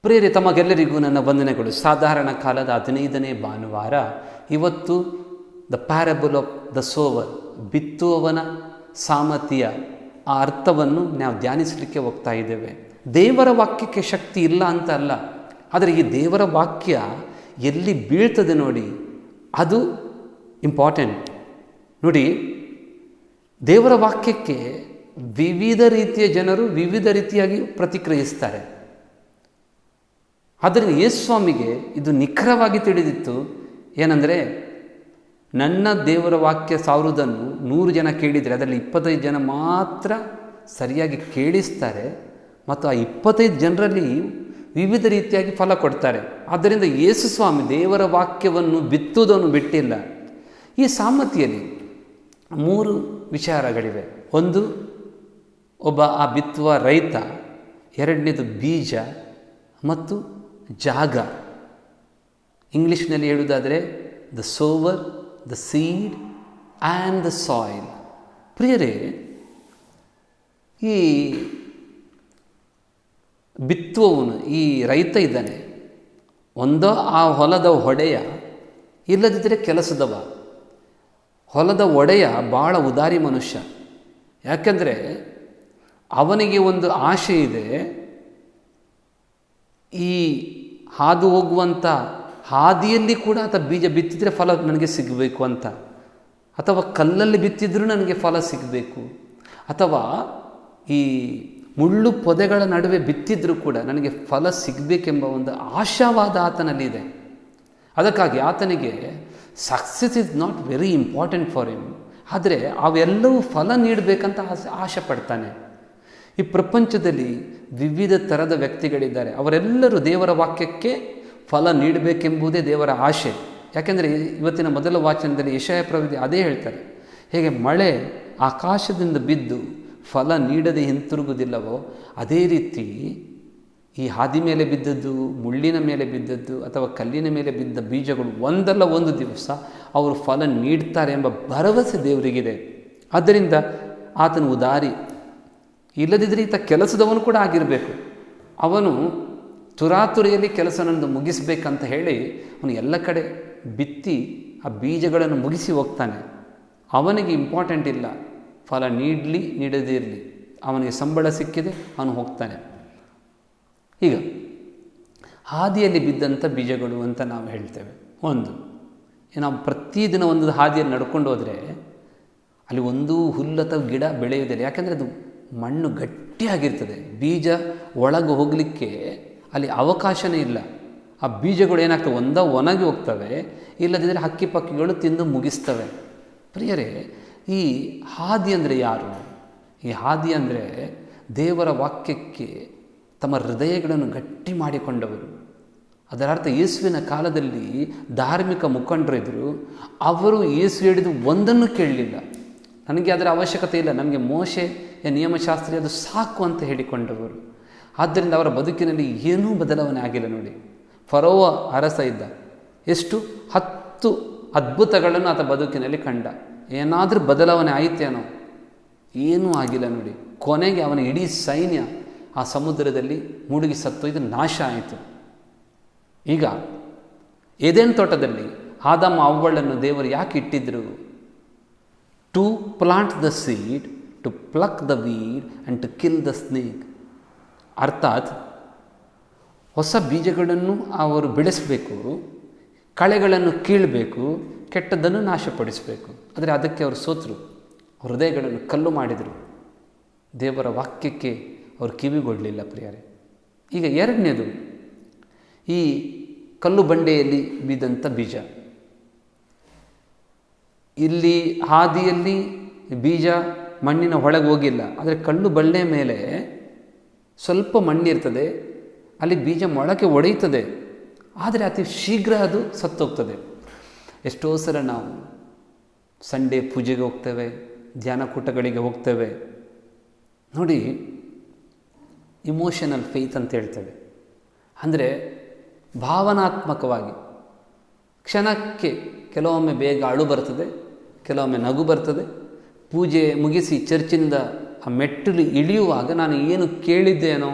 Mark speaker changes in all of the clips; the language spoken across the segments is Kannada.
Speaker 1: ಪ್ರಿಯರೇ, ತಮಗೆಲ್ಲರಿಗೂ ನನ್ನ ವಂದನೆಗಳು. ಸಾಧಾರಣ ಕಾಲದ 15ನೇ ಭಾನುವಾರ. ಇವತ್ತು the parable of the sower, ಬಿತ್ತುವವನ ಸಾಮರ್ಥ್ಯ, ಆ ಅರ್ಥವನ್ನು ನಾವು ಧ್ಯಾನಿಸಲಿಕ್ಕೆ ಹೋಗ್ತಾ ಇದ್ದೇವೆ. ದೇವರ ವಾಕ್ಯಕ್ಕೆ ಶಕ್ತಿ ಇಲ್ಲ ಅಂತ ಅಲ್ಲ, ಆದರೆ ಈ ದೇವರ ವಾಕ್ಯ ಎಲ್ಲಿ ಬೀಳ್ತದೆ ನೋಡಿ, ಅದು ಇಂಪಾರ್ಟೆಂಟ್. ನೋಡಿ, ದೇವರ ವಾಕ್ಯಕ್ಕೆ ವಿವಿಧ ರೀತಿಯ ಜನರು ವಿವಿಧ ರೀತಿಯಾಗಿ ಪ್ರತಿಕ್ರಿಯಿಸ್ತಾರೆ. ಆದ್ದರಿಂದ ಯೇಸುಸ್ವಾಮಿಗೆ ಇದು ನಿಖರವಾಗಿ ತಿಳಿದಿತ್ತು. ಏನಂದರೆ, ನನ್ನ ದೇವರ ವಾಕ್ಯ 100 ಜನ ಕೇಳಿದರೆ ಅದರಲ್ಲಿ 25 ಜನ ಮಾತ್ರ ಸರಿಯಾಗಿ ಕೇಳಿಸ್ತಾರೆ, ಮತ್ತು ಆ 25 ಜನರಲ್ಲಿ ವಿವಿಧ ರೀತಿಯಾಗಿ ಫಲ ಕೊಡ್ತಾರೆ. ಆದ್ದರಿಂದ ಯೇಸುಸ್ವಾಮಿ ದೇವರ ವಾಕ್ಯವನ್ನು ಬಿತ್ತುವುದನ್ನು ಬಿಟ್ಟಿಲ್ಲ. ಈ ಸಾಮರ್ಥ್ಯದಲ್ಲಿ 3 ವಿಚಾರಗಳಿವೆ. ಒಂದು, ಒಬ್ಬ ಆ ಬಿತ್ತುವ ರೈತ. ಎರಡನೇದು ಬೀಜ ಮತ್ತು ಜಾಗ. ಇಂಗ್ಲೀಷ್ನಲ್ಲಿ ಹೇಳುವುದಾದರೆ the sower, the seed and the soil. ಪ್ರಿಯರೇ, ಈ ಬಿತ್ತುವವನು, ಈ ರೈತ ಇದ್ದಾನೆ, ಒಂದೋ ಆ ಹೊಲದ ಒಡೆಯ, ಇಲ್ಲದಿದ್ದರೆ ಕೆಲಸದವ. ಹೊಲದ ಒಡೆಯ ಭಾಳ ಉದಾರಿ ಮನುಷ್ಯ. ಯಾಕೆಂದರೆ ಅವನಿಗೆ ಒಂದು ಆಶೆ ಇದೆ, ಈ ಹಾದು ಹೋಗುವಂಥ ಹಾದಿಯಲ್ಲಿ ಕೂಡ ಆತ ಬೀಜ ಬಿತ್ತಿದರೆ ಫಲ ನನಗೆ ಸಿಗಬೇಕು ಅಂತ, ಅಥವಾ ಕಲ್ಲಲ್ಲಿ ಬಿತ್ತಿದ್ರೂ ನನಗೆ ಫಲ ಸಿಗಬೇಕು, ಅಥವಾ ಈ ಮುಳ್ಳು ಪೊದೆಗಳ ನಡುವೆ ಬಿತ್ತಿದ್ರೂ ಕೂಡ ನನಗೆ ಫಲ ಸಿಗಬೇಕೆಂಬ ಒಂದು ಆಶಾವಾದ ಆತನಲ್ಲಿದೆ. ಅದಕ್ಕಾಗಿ ಆತನಿಗೆ success is not very important for him, ಆದರೆ ಅವೆಲ್ಲವೂ ಫಲ ನೀಡಬೇಕಂತ ಆಶೆ ಪಡ್ತಾನೆ. ಈ ಪ್ರಪಂಚದಲ್ಲಿ ವಿವಿಧ ಥರದ ವ್ಯಕ್ತಿಗಳಿದ್ದಾರೆ. ಅವರೆಲ್ಲರೂ ದೇವರ ವಾಕ್ಯಕ್ಕೆ ಫಲ ನೀಡಬೇಕೆಂಬುದೇ ದೇವರ ಆಶೆ. ಯಾಕೆಂದರೆ ಇವತ್ತಿನ ಮೊದಲ ವಾಚನದಲ್ಲಿ ಯೆಶಾಯ ಪ್ರವಾದಿ ಅದೇ ಹೇಳ್ತಾರೆ, ಹೇಗೆ ಮಳೆ ಆಕಾಶದಿಂದ ಬಿದ್ದು ಫಲ ನೀಡದೆ ಹಿಂತಿರುಗುವುದಿಲ್ಲವೋ, ಅದೇ ರೀತಿ ಈ ಹಾದಿ ಮೇಲೆ ಬಿದ್ದದ್ದು, ಮುಳ್ಳಿನ ಮೇಲೆ ಬಿದ್ದದ್ದು ಅಥವಾ ಕಲ್ಲಿನ ಮೇಲೆ ಬಿದ್ದ ಬೀಜಗಳು ಒಂದಲ್ಲ ಒಂದು ದಿವಸ ಅವರು ಫಲ ನೀಡ್ತಾರೆ ಎಂಬ ಭರವಸೆ ದೇವರಿಗಿದೆ. ಆದ್ದರಿಂದ ಆತನು ಉದಾರಿ. ಇಲ್ಲದಿದ್ದರೆ ಈತ ಕೆಲಸದವನು ಕೂಡ ಆಗಿರಬೇಕು. ಅವನು ತುರಾತುರಿಯಲ್ಲಿ ಕೆಲಸವನ್ನು ಮುಗಿಸಬೇಕಂತ ಹೇಳಿ ಅವನು ಎಲ್ಲ ಕಡೆ ಬಿತ್ತಿ ಆ ಬೀಜಗಳನ್ನು ಮುಗಿಸಿ ಹೋಗ್ತಾನೆ. ಅವನಿಗೆ ಇಂಪಾರ್ಟೆಂಟ್ ಇಲ್ಲ, ಫಲ ನೀಡಲಿ ನೀಡದೇ ಇರಲಿ, ಅವನಿಗೆ ಸಂಬಳ ಸಿಕ್ಕಿದೆ, ಅವನು ಹೋಗ್ತಾನೆ. ಈಗ ಹಾದಿಯಲ್ಲಿ ಬಿದ್ದಂಥ ಬೀಜಗಳು ಅಂತ ನಾವು ಹೇಳ್ತೇವೆ. ಒಂದು, ನಾವು ಪ್ರತಿದಿನ ಒಂದು ಹಾದಿಯಲ್ಲಿ ನಡ್ಕೊಂಡು ಹೋದರೆ ಅಲ್ಲಿ ಒಂದು ಹುಲ್ಲು ಅಥವಾ ಗಿಡ ಬೆಳೆಯುವುದಿಲ್ಲ. ಯಾಕೆಂದರೆ ಅದು ಮಣ್ಣು ಗಟ್ಟಿಯಾಗಿರ್ತದೆ. ಬೀಜ ಒಳಗೆ ಹೋಗಲಿಕ್ಕೆ ಅಲ್ಲಿ ಅವಕಾಶವೇ ಇಲ್ಲ. ಆ ಬೀಜಗಳು ಏನಾಗ್ತವೆ, ಒಂದ ಒಣಗಿ ಹೋಗ್ತವೆ, ಇಲ್ಲದಿದ್ದರೆ ಹಕ್ಕಿ ಪಕ್ಕಿಗಳು ತಿಂದು ಮುಗಿಸ್ತವೆ. ಪ್ರಿಯರೇ, ಈ ಹಾದಿ ಅಂದರೆ ಯಾರು? ಈ ಹಾದಿ ಅಂದರೆ ದೇವರ ವಾಕ್ಯಕ್ಕೆ ತಮ್ಮ ಹೃದಯಗಳನ್ನು ಗಟ್ಟಿ ಮಾಡಿಕೊಂಡವರು. ಅದರ ಅರ್ಥ, ಯೇಸುವಿನ ಕಾಲದಲ್ಲಿ ಧಾರ್ಮಿಕ ಮುಖಂಡರಿದ್ದರು. ಅವರು ಯೇಸು ಹೇಳಿದ್ದು ಒಂದನ್ನು ಕೇಳಲಿಲ್ಲ. ನನಗೆ ಅದರ ಅವಶ್ಯಕತೆ ಇಲ್ಲ, ನನಗೆ ಮೋಶೆಯ ನಿಯಮಶಾಸ್ತ್ರ ಅದು ಸಾಕು ಅಂತ ಹೇಳಿಕೊಂಡವರು. ಆದ್ದರಿಂದ ಅವರ ಬದುಕಿನಲ್ಲಿ ಏನೂ ಬದಲಾವಣೆ ಆಗಿಲ್ಲ. ನೋಡಿ, ಫರೋವ ಅರಸ ಇದ್ದ, ಎಷ್ಟು 10 ಅದ್ಭುತಗಳನ್ನು ಆತ ಬದುಕಿನಲ್ಲಿ ಕಂಡ. ಏನಾದರೂ ಬದಲಾವಣೆ ಆಯಿತೇನೋ? ಏನೂ ಆಗಿಲ್ಲ. ನೋಡಿ, ಕೊನೆಗೆ ಅವನ ಇಡೀ ಸೈನ್ಯ ಆ ಸಮುದ್ರದಲ್ಲಿ ಮುಳುಗಿ ಸತ್ತೊಯ್ದು ನಾಶ ಆಯಿತು. ಈಗ ಏದೇನ್ ತೋಟದಲ್ಲಿ ಆದಾಮ ಅವ್ವಳನ್ನು ದೇವರು ಯಾಕೆ ಇಟ್ಟಿದ್ರು? To plant the seed, to pluck the weed and to kill the snake. ಅರ್ಥಾತ್ ಹೊಸ ಬೀಜಗಳನ್ನು ಅವರು ಬೆಳೆಸಬೇಕು, ಕಳೆಗಳನ್ನು ಕೀಳಬೇಕು, ಕೆಟ್ಟದ್ದನ್ನು ನಾಶಪಡಿಸಬೇಕು. ಆದರೆ ಅದಕ್ಕೆ ಅವರು ಸೋತರು, ಹೃದಯಗಳನ್ನು ಕಲ್ಲು ಮಾಡಿದರು, ದೇವರ ವಾಕ್ಯಕ್ಕೆ ಅವರು ಕಿವಿಗೊಡಲಿಲ್ಲ. ಪ್ರಿಯರೇ, ಈಗ ಎರಡನೇದು, ಈ ಕಲ್ಲು ಬಂಡೆಯಲ್ಲಿ ಬಿದ್ದಂಥ ಬೀಜ. ಇಲ್ಲಿ ಹಾದಿಯಲ್ಲಿ ಬೀಜ ಮಣ್ಣಿನ ಒಳಗೆ ಹೋಗಿಲ್ಲ, ಆದರೆ ಕಲ್ಲು ಬಂಡೆ ಮೇಲೆ ಸ್ವಲ್ಪ ಮಣ್ಣಿರ್ತದೆ, ಅಲ್ಲಿ ಬೀಜ ಮೊಳಕೆ ಒಡೆಯುತ್ತದೆ, ಆದರೆ ಅತಿ ಶೀಘ್ರ ಅದು ಸತ್ತೋಗ್ತದೆ. ಎಷ್ಟೋ ಸಲ ನಾವು ಸಂಡೇ ಪೂಜೆಗೆ ಹೋಗ್ತೇವೆ, ಧ್ಯಾನಕೂಟಗಳಿಗೆ ಹೋಗ್ತೇವೆ. ನೋಡಿ, ಇಮೋಷನಲ್ ಫೇತ್ ಅಂತ ಹೇಳ್ತೇವೆ. ಅಂದರೆ ಭಾವನಾತ್ಮಕವಾಗಿ ಕ್ಷಣಕ್ಕೆ ಕೆಲವೊಮ್ಮೆ ಬೇಗ ಅಳು ಬರ್ತದೆ, ಕೆಲವೊಮ್ಮೆ ನಗು ಬರ್ತದೆ. ಪೂಜೆ ಮುಗಿಸಿ ಚರ್ಚಿನಿಂದ ಆ ಮೆಟ್ಟಿಲು ಇಳಿಯುವಾಗ ನಾನು ಏನು ಕೇಳಿದ್ದೇನೋ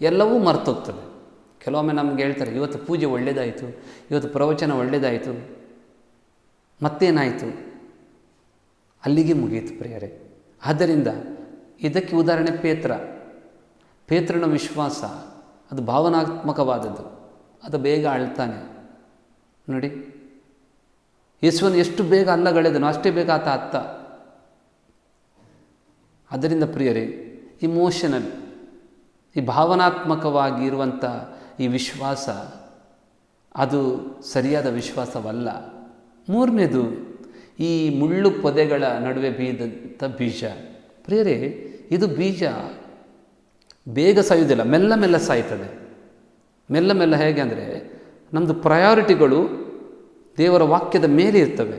Speaker 1: ಎಲ್ಲವೂ ಮರ್ತೋಗ್ತದೆ. ಕೆಲವೊಮ್ಮೆ ನಮ್ಗೆ ಹೇಳ್ತಾರೆ, ಇವತ್ತು ಪೂಜೆ ಒಳ್ಳೆಯದಾಯಿತು, ಇವತ್ತು ಪ್ರವಚನ ಒಳ್ಳೆಯದಾಯಿತು, ಮತ್ತೇನಾಯಿತು? ಅಲ್ಲಿಗೆ ಮುಗಿಯಿತು ಪ್ರಿಯರೇ. ಆದ್ದರಿಂದ ಇದಕ್ಕೆ ಉದಾಹರಣೆ ಪೇತ್ರನ ವಿಶ್ವಾಸ ಅದು ಭಾವನಾತ್ಮಕವಾದದ್ದು, ಅದು ಬೇಗ ಅಳ್ತಾನೆ. ನೋಡಿ, ಯೇಸುವನ್ನು ಎಷ್ಟು ಬೇಗ ಅಲ್ಲಗಳೆದನು ಅಷ್ಟೇ ಬೇಗ ಆತ ಅತ್ತ. ಅದರಿಂದ ಪ್ರಿಯರೇ, ಇಮೋಷನಲ್, ಈ ಭಾವನಾತ್ಮಕವಾಗಿ ಇರುವಂಥ ಈ ವಿಶ್ವಾಸ ಅದು ಸರಿಯಾದ ವಿಶ್ವಾಸವಲ್ಲ. ಮೂರನೇದು, ಈ ಮುಳ್ಳು ಪೊದೆಗಳ ನಡುವೆ ಬೀದಂಥ ಬೀಜ. ಪ್ರಿಯರೇ, ಇದು ಬೀಜ ಬೇಗ ಸಾಯುವುದಿಲ್ಲ, ಮೆಲ್ಲ ಮೆಲ್ಲ ಸಾಯ್ತದೆ. ಮೆಲ್ಲ ಮೆಲ್ಲ ಹೇಗೆ ಅಂದರೆ, ನಮ್ಮದು ಪ್ರಯಾರಿಟಿಗಳು ದೇವರ ವಾಕ್ಯದ ಮೇಲೆ ಇರ್ತವೆ.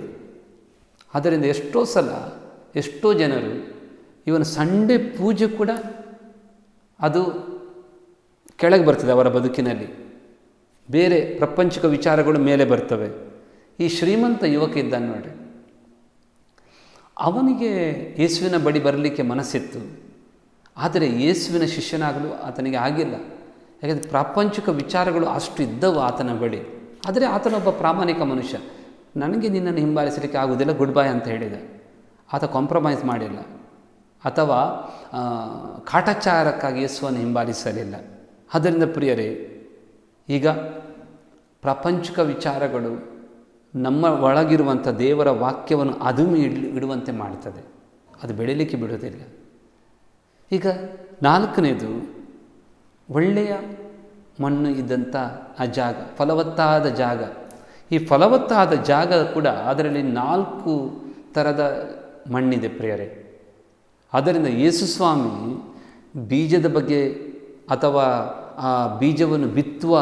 Speaker 1: ಆದ್ದರಿಂದ ಎಷ್ಟೋ ಸಲ ಎಷ್ಟೋ ಜನರು ಇವನು ಸಂಡೇ ಪೂಜೆ ಕೂಡ ಅದು ಕೆಳಗೆ ಬರ್ತದೆ ಅವರ ಬದುಕಿನಲ್ಲಿ, ಬೇರೆ ಪ್ರಾಪಂಚಿಕ ವಿಚಾರಗಳು ಮೇಲೆ ಬರ್ತವೆ. ಈ ಶ್ರೀಮಂತ ಯುವಕ ಇದ್ದಾನೆ ನೋಡಿ, ಅವನಿಗೆ ಯೇಸುವಿನ ಬಳಿ ಬರಲಿಕ್ಕೆ ಮನಸ್ಸಿತ್ತು, ಆದರೆ ಯೇಸುವಿನ ಶಿಷ್ಯನಾಗಲು ಆತನಿಗೆ ಆಗಿಲ್ಲ. ಯಾಕೆಂದರೆ ಪ್ರಾಪಂಚಿಕ ವಿಚಾರಗಳು ಅಷ್ಟು ಇದ್ದವು ಆತನ ಬಳಿ. ಆದರೆ ಆತನೊಬ್ಬ ಪ್ರಾಮಾಣಿಕ ಮನುಷ್ಯ. ನನಗೆ ನಿನ್ನನ್ನು ಹಿಂಬಾಲಿಸಲಿಕ್ಕೆ ಆಗುವುದಿಲ್ಲ, ಗುಡ್ ಬಾಯ್ ಅಂತ ಹೇಳಿದ. ಆತ ಕಾಂಪ್ರಮೈಸ್ ಮಾಡಿಲ್ಲ, ಅಥವಾ ಕಾಟಾಚಾರಕ್ಕಾಗಿ ಯೇಸುವನ್ನು ಹಿಂಬಾಲಿಸಲಿಲ್ಲ. ಆದ್ದರಿಂದ ಪ್ರಿಯರೇ, ಈಗ ಪ್ರಾಪಂಚಿಕ ವಿಚಾರಗಳು ನಮ್ಮ ಒಳಗಿರುವಂಥ ದೇವರ ವಾಕ್ಯವನ್ನು ಅದುಮಿ ಇಡುವಂತೆ ಮಾಡ್ತದೆ, ಅದು ಬೆಳೀಲಿಕ್ಕೆ ಬಿಡೋದಿಲ್ಲ. ಈಗ ನಾಲ್ಕನೇದು, ಒಳ್ಳೆಯ ಮಣ್ಣು ಇದ್ದಂಥ ಆ ಜಾಗ, ಫಲವತ್ತಾದ ಜಾಗ. ಈ ಫಲವತ್ತಾದ ಜಾಗ ಕೂಡ ಅದರಲ್ಲಿ 4 ಥರದ ಮಣ್ಣಿದೆ ಪ್ರಿಯರೇ. ಆದ್ದರಿಂದ ಯೇಸು ಸ್ವಾಮಿ ಬೀಜದ ಬಗ್ಗೆ ಅಥವಾ ಆ ಬೀಜವನ್ನು ಬಿತ್ತುವ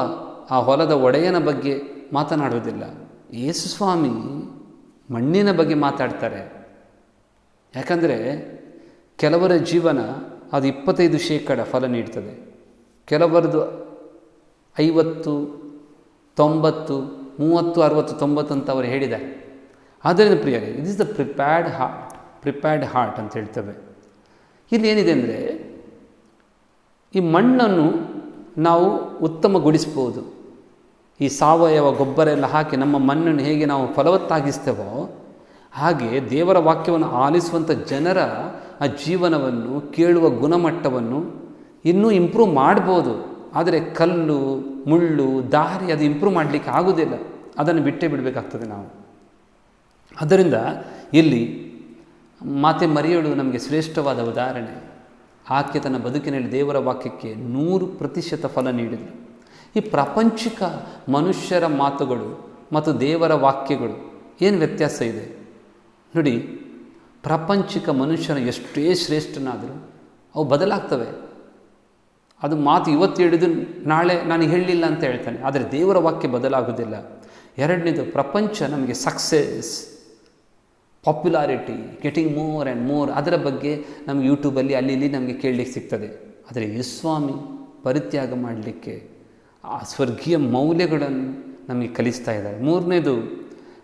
Speaker 1: ಆ ಹೊಲದ ಒಡೆಯನ ಬಗ್ಗೆ ಮಾತನಾಡುವುದಿಲ್ಲ. ಯೇಸು ಸ್ವಾಮಿ ಮಣ್ಣಿನ ಬಗ್ಗೆ ಮಾತಾಡ್ತಾರೆ. ಯಾಕಂದರೆ ಕೆಲವರ ಜೀವನ ಅದು 25% ಫಲ ನೀಡ್ತದೆ, ಕೆಲವರದು 50, 90, 30, 60, 90 ಅಂತ ಅವರು ಹೇಳಿದ್ದಾರೆ. ಆದ್ದರಿಂದ ಪ್ರಿಯರೇ, it is the prepared heart ಅಂತ ಹೇಳ್ತೇವೆ. ಇಲ್ಲಿ ಏನಿದೆ ಅಂದರೆ, ಈ ಮಣ್ಣನ್ನು ನಾವು ಉತ್ತಮಗೊಳಿಸ್ಬೋದು. ಈ ಸಾವಯವ ಗೊಬ್ಬರ ಎಲ್ಲ ಹಾಕಿ ನಮ್ಮ ಮಣ್ಣನ್ನು ಹೇಗೆ ನಾವು ಫಲವತ್ತಾಗಿಸ್ತೇವೋ ಹಾಗೆ ದೇವರ ವಾಕ್ಯವನ್ನು ಆಲಿಸುವಂಥ ಜನರ ಆ ಜೀವನವನ್ನು, ಕೇಳುವ ಗುಣಮಟ್ಟವನ್ನು ಇನ್ನೂ ಇಂಪ್ರೂವ್ ಮಾಡ್ಬೋದು. ಆದರೆ ಕಲ್ಲು, ಮುಳ್ಳು, ದಾರಿ ಅದು ಇಂಪ್ರೂವ್ ಮಾಡಲಿಕ್ಕೆ ಆಗೋದಿಲ್ಲ, ಅದನ್ನು ಬಿಟ್ಟೇ ಬಿಡಬೇಕಾಗ್ತದೆ ನಾವು. ಆದ್ದರಿಂದ ಇಲ್ಲಿ ಮಾತೆ ಮರಿಯಳು ನಮಗೆ ಶ್ರೇಷ್ಠವಾದ ಉದಾಹರಣೆ. ಆಕೆ ತನ್ನ ಬದುಕಿನಲ್ಲಿ ದೇವರ ವಾಕ್ಯಕ್ಕೆ 100% ಫಲ ನೀಡಿದಳು. ಈ ಪ್ರಾಪಂಚಿಕ ಮನುಷ್ಯರ ಮಾತುಗಳು ಮತ್ತು ದೇವರ ವಾಕ್ಯಗಳು ಏನು ವ್ಯತ್ಯಾಸ ಇದೆ ನೋಡಿ. ಪ್ರಾಪಂಚಿಕ ಮನುಷ್ಯನ ಎಷ್ಟೇ ಶ್ರೇಷ್ಠನಾದರೂ ಅವು ಬದಲಾಗ್ತವೆ. ಅದು ಮಾತು ಇವತ್ತು ಹೇಳಿದ್ದು ನಾಳೆ ನಾನು ಹೇಳಲಿಲ್ಲ ಅಂತ ಹೇಳ್ತಾನೆ, ಆದರೆ ದೇವರ ವಾಕ್ಯ ಬದಲಾಗುವುದಿಲ್ಲ. ಎರಡನೇದು, ಪ್ರಪಂಚ ನಮಗೆ success, popularity, getting more and more, ಅದರ ಬಗ್ಗೆ ನಮಗೆ ಯೂಟ್ಯೂಬಲ್ಲಿ ಅಲ್ಲಿ ಇಲ್ಲಿ ನಮಗೆ ಕೇಳಲಿಕ್ಕೆ ಸಿಗ್ತದೆ. ಆದರೆ ಯೇಸುಸ್ವಾಮಿ ಪರಿತ್ಯಾಗ ಮಾಡಲಿಕ್ಕೆ ಆ ಸ್ವರ್ಗೀಯ ಮೌಲ್ಯಗಳನ್ನು ನಮಗೆ ಕಲಿಸ್ತಾ ಇದ್ದಾರೆ. ಮೂರನೇದು,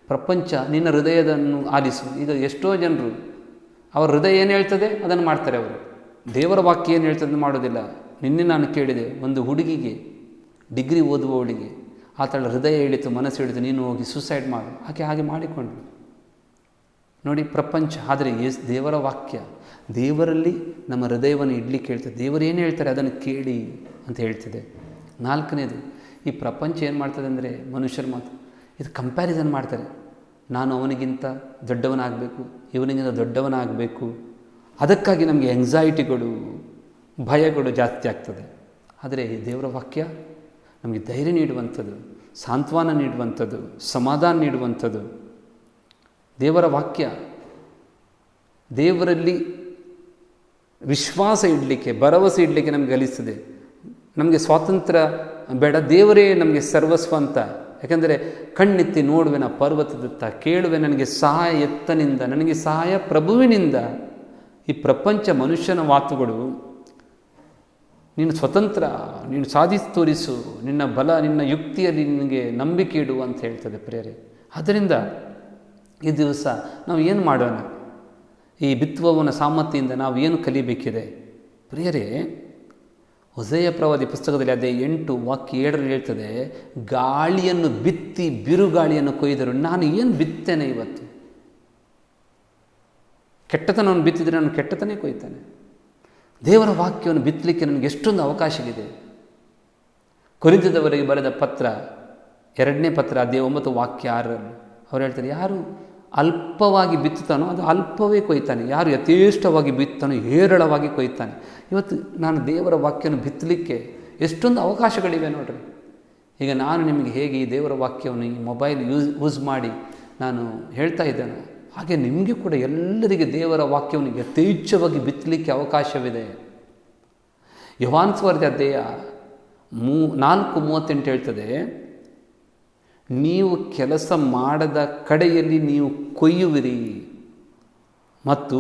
Speaker 1: ಪ್ರಪಂಚ ನಿನ್ನ ಹೃದಯದನ್ನು ಆಲಿಸು. ಈಗ ಎಷ್ಟೋ ಜನರು ಅವರ ಹೃದಯ ಏನು ಹೇಳ್ತದೆ ಅದನ್ನು ಮಾಡ್ತಾರೆ, ಅವರು ದೇವರ ವಾಕ್ಯ ಏನು ಹೇಳ್ತದೆ ಮಾಡೋದಿಲ್ಲ. ನಿನ್ನೆ ನಾನು ಕೇಳಿದೆ, ಒಂದು ಹುಡುಗಿಗೆ, ಡಿಗ್ರಿ ಓದುವವಳಿಗೆ ಆತಳ ಹೃದಯ ಹೇಳಿತು, ಮನಸ್ಸು ಹೇಳಿತು, ನೀನು ಹೋಗಿ ಸೂಸೈಡ್ ಮಾಡು. ಹಾಗೆ ಮಾಡಿಕೊಂಡು ನೋಡಿ ಪ್ರಪಂಚ. ಆದರೆ ದೇವರ ವಾಕ್ಯ ದೇವರಲ್ಲಿ ನಮ್ಮ ಹೃದಯವನ್ನು ಇಡ್ಲಿಕ್ಕೆ ಹೇಳ್ತದೆ. ದೇವರು ಏನು ಹೇಳ್ತಾರೆ ಅದನ್ನು ಕೇಳಿ ಅಂತ ಹೇಳ್ತದೆ. ನಾಲ್ಕನೇದು, ಈ ಪ್ರಪಂಚ ಏನು ಮಾಡ್ತದೆ ಅಂದರೆ, ಮನುಷ್ಯರ ಮಾತು ಇದು ಕಂಪ್ಯಾರಿಸನ್ ಮಾಡ್ತಾರೆ. ನಾನು ಅವನಿಗಿಂತ ದೊಡ್ಡವನಾಗಬೇಕು, ಇವನಿಗಿಂತ ದೊಡ್ಡವನಾಗಬೇಕು. ಅದಕ್ಕಾಗಿ ನಮಗೆ ಎಂಗ್ಸೈಟಿಗಳು, ಭಯಗಳು ಜಾಸ್ತಿ ಆಗ್ತದೆ. ಆದರೆ ಈ ದೇವರ ವಾಕ್ಯ ನಮಗೆ ಧೈರ್ಯ ನೀಡುವಂಥದ್ದು, ಸಾಂತ್ವನ ನೀಡುವಂಥದ್ದು, ಸಮಾಧಾನ ನೀಡುವಂಥದ್ದು. ದೇವರ ವಾಕ್ಯ ದೇವರಲ್ಲಿ ವಿಶ್ವಾಸ ಇಡಲಿಕ್ಕೆ, ಭರವಸೆ ಇಡಲಿಕ್ಕೆ ನಮಗೆ ಕಲಿಸ್ತದೆ. ನಮಗೆ ಸ್ವಾತಂತ್ರ್ಯ ಬೇಡ, ದೇವರೇ ನಮಗೆ ಸರ್ವಸ್ವ ಅಂತ. ಯಾಕೆಂದರೆ ಕಣ್ಣೆತ್ತಿ ನೋಡುವೆನ ಪರ್ವತದತ್ತ, ಕೇಳುವೆ ನನಗೆ ಸಹಾಯ ಎತ್ತನಿಂದ, ನನಗೆ ಸಹಾಯ ಪ್ರಭುವಿನಿಂದ. ಈ ಪ್ರಪಂಚ ಮನುಷ್ಯನ ಮಾತುಗಳು, ನೀನು ಸ್ವತಂತ್ರ, ನೀನು ಸಾಧಿಸಿ ತೋರಿಸು, ನಿನ್ನ ಬಲ, ನಿನ್ನ ಯುಕ್ತಿಯಲ್ಲಿ ನಿನಗೆ ನಂಬಿಕೆ ಇಡು ಅಂತ ಹೇಳ್ತದೆ ಪ್ರಿಯರೇ. ಆದ್ದರಿಂದ ಈ ದಿವಸ ನಾವು ಏನು ಮಾಡೋಣ? ಈ ಬಿತ್ತುವವನ ಸಾಮರ್ಥ್ಯದಿಂದ ನಾವು ಏನು ಕಲಿಬೇಕಿದೆ ಪ್ರಿಯರೇ? ಹೊಸೆಯ ಪ್ರವಾದಿ ಪುಸ್ತಕದಲ್ಲಿ ಅದೇ 8:7 ಹೇಳ್ತದೆ, ಗಾಳಿಯನ್ನು ಬಿತ್ತಿ ಬಿರುಗಾಳಿಯನ್ನು ಕೊಯ್ದರು. ನಾನು ಏನು ಬಿತ್ತೇನೆ ಇವತ್ತು? ಕೆಟ್ಟತನವನ್ನು ಬಿತ್ತಿದರೆ ನಾನು ಕೆಟ್ಟತನೇ ಕೊಯ್ತಾನೆ. ದೇವರ ವಾಕ್ಯವನ್ನು ಬಿತ್ತಲಿಕ್ಕೆ ನನಗೆ ಎಷ್ಟೊಂದು ಅವಕಾಶವಿದೆ. ಕೊರಿಂಥದವರಿಗೆ ಬರೆದ ಪತ್ರ 2ನೇ ಪತ್ರ ಅದೇ 9:6 ಅವ್ರು ಹೇಳ್ತಾರೆ, ಯಾರು ಅಲ್ಪವಾಗಿ ಬಿತ್ತುತ್ತಾನೋ ಅದು ಅಲ್ಪವೇ ಕೊಯ್ತಾನೆ, ಯಾರು ಯಥೇಷ್ಟವಾಗಿ ಬಿತ್ತಾನೋ ಹೇರಳವಾಗಿ ಕೊಯ್ತಾನೆ. ಇವತ್ತು ನಾನು ದೇವರ ವಾಕ್ಯವನ್ನು ಬಿತ್ತಲಿಕ್ಕೆ ಎಷ್ಟೊಂದು ಅವಕಾಶಗಳಿವೆ ನೋಡ್ರಿ. ಈಗ ನಾನು ನಿಮಗೆ ಹೇಗೆ ಈ ದೇವರ ವಾಕ್ಯವನ್ನು ಈ ಮೊಬೈಲ್ ಯೂಸ್ ಮಾಡಿ ನಾನು ಹೇಳ್ತಾ ಇದ್ದೇನೆ, ಹಾಗೆ ನಿಮಗೆ ಕೂಡ ಎಲ್ಲರಿಗೆ ದೇವರ ವಾಕ್ಯವನ್ನು ಯಥೇಚ್ಛವಾಗಿ ಬಿತ್ತಲಿಕ್ಕೆ ಅವಕಾಶವಿದೆ. ಯೋಹಾನ ಸುವಾರ್ತೆ ಅಧ್ಯಾಯ 4:38 ಹೇಳ್ತದೆ, ನೀವು ಕೆಲಸ ಮಾಡದ ಕಡೆಯಲ್ಲಿ ನೀವು ಕೊಯ್ಯುವಿರಿ ಮತ್ತು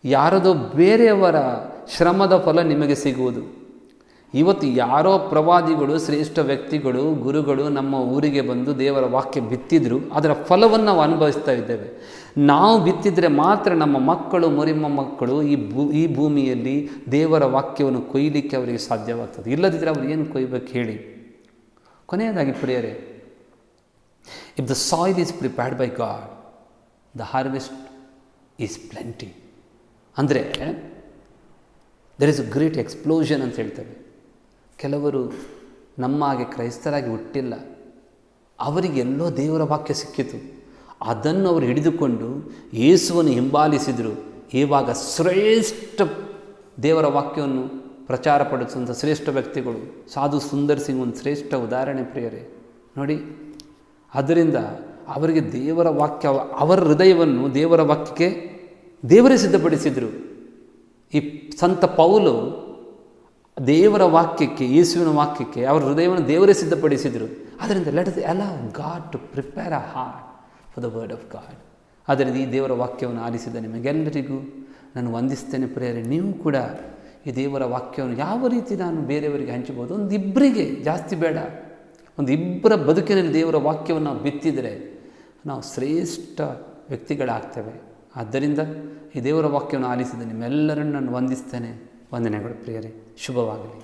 Speaker 1: ಯಾರದೋ ಬೇರೆಯವರ ಶ್ರಮದ ಫಲ ನಿಮಗೆ ಸಿಗುವುದು. ಇವತ್ತು ಯಾರೋ ಪ್ರವಾದಿಗಳು, ಶ್ರೇಷ್ಠ ವ್ಯಕ್ತಿಗಳು, ಗುರುಗಳು ನಮ್ಮ ಊರಿಗೆ ಬಂದು ದೇವರ ವಾಕ್ಯ ಬಿತ್ತಿದ್ರು, ಅದರ ಫಲವನ್ನು ನಾವು ಅನುಭವಿಸ್ತಾ ಇದ್ದೇವೆ. ನಾವು ಬಿತ್ತಿದರೆ ಮಾತ್ರ ನಮ್ಮ ಮಕ್ಕಳು, ಮೊಮ್ಮಕ್ಕಳು ಈ ಭೂಮಿಯಲ್ಲಿ ದೇವರ ವಾಕ್ಯವನ್ನು ಕೊಯ್ಯಲಿಕ್ಕೆ ಅವರಿಗೆ ಸಾಧ್ಯವಾಗ್ತದೆ. ಇಲ್ಲದಿದ್ದರೆ ಅವರು ಏನು ಕೊಯ್ಯಬೇಕು ಹೇಳಿ? ಕೊನೆಯದಾಗಿ ಪ್ರಿಯರೇ, if the soil is prepared by God, the harvest is plenty. ಅಂದರೆ there is a great explosion ಅಂತ ಹೇಳ್ತೇವೆ. ಕೆಲವರು ನಮ್ಮ ಹಾಗೆ ಕ್ರೈಸ್ತರಾಗಿ ಹುಟ್ಟಿಲ್ಲ, ಅವರಿಗೆ ಎಲ್ಲೋ ದೇವರ ವಾಕ್ಯ ಸಿಕ್ಕಿತು, ಅದನ್ನು ಅವರು ಹಿಡಿದುಕೊಂಡು ಯೇಸುವನ್ನು ಹಿಂಬಾಲಿಸಿದರು. ಇವಾಗ ಶ್ರೇಷ್ಠ ದೇವರ ವಾಕ್ಯವನ್ನು ಪ್ರಚಾರಪಡಿಸುವಂಥ ಶ್ರೇಷ್ಠ ವ್ಯಕ್ತಿಗಳು, ಸಾಧು ಸುಂದರ್ ಸಿಂಗ್ ಒಂದು ಶ್ರೇಷ್ಠ ಉದಾಹರಣೆ ಪ್ರಿಯರೇ ನೋಡಿ. ಆದ್ದರಿಂದ ಅವರಿಗೆ ದೇವರ ವಾಕ್ಯ, ಅವರ ಹೃದಯವನ್ನು ದೇವರ ವಾಕ್ಯಕ್ಕೆ ದೇವರೇ ಸಿದ್ಧಪಡಿಸಿದರು. ಈ ಸಂತ ಪೌಲು ದೇವರ ವಾಕ್ಯಕ್ಕೆ, ಯೇಸುವಿನ ವಾಕ್ಯಕ್ಕೆ ಅವರ ಹೃದಯವನ್ನು ದೇವರೇ ಸಿದ್ಧಪಡಿಸಿದರು. ಆದ್ದರಿಂದ let us allow God to prepare a heart for the word of God. ಆದ್ದರಿಂದ ಈ ದೇವರ ವಾಕ್ಯವನ್ನು ಆಲಿಸಿದ ನಿಮಗೆಲ್ಲರಿಗೂ ನಾನು ವಂದಿಸ್ತೇನೆ ಪ್ರಿಯರೇ. ನೀವು ಕೂಡ ಈ ದೇವರ ವಾಕ್ಯವನ್ನು ಯಾವ ರೀತಿ ನಾನು ಬೇರೆಯವರಿಗೆ ಹಂಚಬಹುದು? ಒಂದು ಇಬ್ಬರಿಗೆ, ಜಾಸ್ತಿ ಬೇಡ, ಒಂದು ಇಬ್ಬರ ಬದುಕಿನಲ್ಲಿ ದೇವರ ವಾಕ್ಯವನ್ನು ನಾವು ಬಿತ್ತಿದರೆ ನಾವು ಶ್ರೇಷ್ಠ ವ್ಯಕ್ತಿಗಳಾಗ್ತೇವೆ. ಆದ್ದರಿಂದ ಈ ದೇವರ ವಾಕ್ಯವನ್ನು ಆಲಿಸಿದ ನಿಮ್ಮೆಲ್ಲರನ್ನು ನಾನು ವಂದಿಸ್ತೇನೆ. ವಂದನೆಗಳು ಪ್ರಿಯರೇ. ಶುಭವಾಗಲಿ.